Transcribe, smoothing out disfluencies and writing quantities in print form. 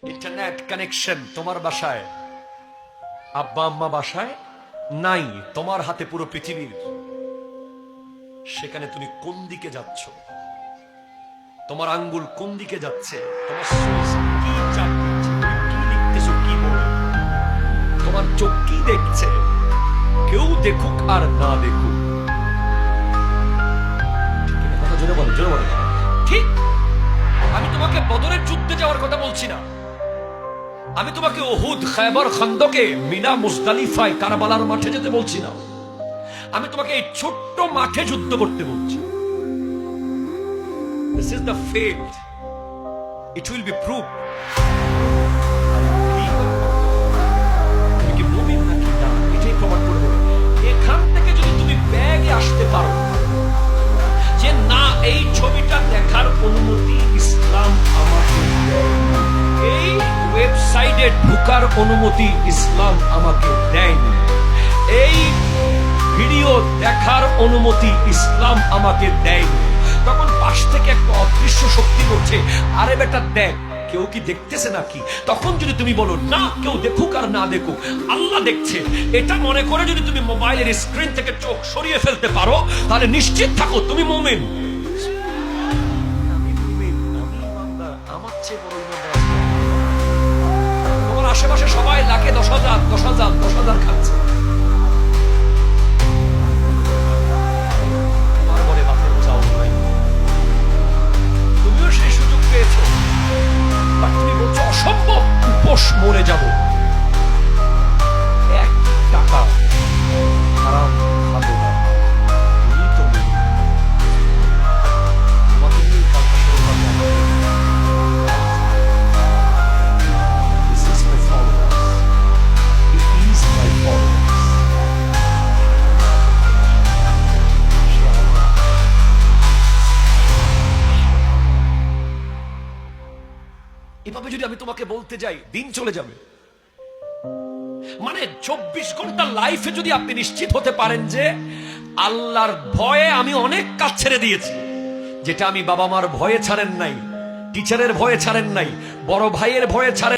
Internet connection তোমার বাসায়, আব্বা আম্মা বাসায় নাই, তোমার হাতে পুরো পৃথিবীর। সেখানে তুমি কোন দিকে যাচ্ছ? তোমার আঙ্গুল কোন দিকে যাচ্ছে? তোমার সুইচ কি চাপ দিচ্ছে? তুমি কি লিখতেছো কি বলে? তোমার চোখ কি দেখছে? কেউ দেখুক আর না দেখুক, কথা জোরে বলো, জোরে বলো। ঠিক, আমি তোমাকে বদরের যুদ্ধে যাওয়ার কথা বলছি না। আমি তোমাকে উহুদ, খায়বার, খন্দকে, মিনা, মুজদালিফায়, কারবালার মাঠে যেতে বলছি না। আমি তোমাকে এই ছোট্ট মাঠে যুদ্ধ করতে বলছি। This is the faith. It will be proof. তুমি কি মুমিন নাকি না এটাই প্রমাণ করে দেবে। এখান থেকে যদি তুমি ব্যাগে আসতে পারো যে না, এই ছবিটা দেখার অনুমতি ইসলাম আমাকে দেয়, এই ওয়েবসাইটে ঢোকার অনুমতি ইসলাম আমাকে দেয়নি, এই ভিডিও দেখার অনুমতি ইসলাম আমাকে দেয়নি, তখন পাশ থেকে একটা অদৃশ্য শক্তি বলছে, আরে বেটা দেখ, কেউ কি দেখতেছে নাকি? তখন যদি তুমি বলো না, কেউ দেখুক আর না দেখুক, আল্লাহ দেখছে, এটা মনে করে যদি তুমি মোবাইলের স্ক্রিন থেকে চোখ সরিয়ে ফেলতে পারো, তাহলে নিশ্চিত থাকো তুমি মুমিন। আমার চেয়ে বড় ইমানদার তোমার আশেপাশে সবাই লাখে 10,000 10,000 10,000 খাচ্ছে, তুমিও সেই সুযোগ পেয়েছো, বাট তুমি বলছো অসম্ভব, উপোস মরে যাব। 1 টাকা হারাম খাবো না, তুমি তো তোমাকে নিয়ে কালকে শুরু হবে। This is my followers. It is my followers. এভাবে যদি আমি তোমাকে বলতে যাই, দিন চলে যাবে। মানে 24 ঘন্টা লাইফে যদি আপনি নিশ্চিত হতে পারেন যে আল্লাহর ভয়ে আমি অনেক কাজ ছেড়ে দিয়েছি, যেটা আমি বাবা মার ভয়ে ছাড়েন নাই, টিচারের ভয়ে ছাড়েন নাই, বড় ভাইয়ের ভয়ে ছাড়েন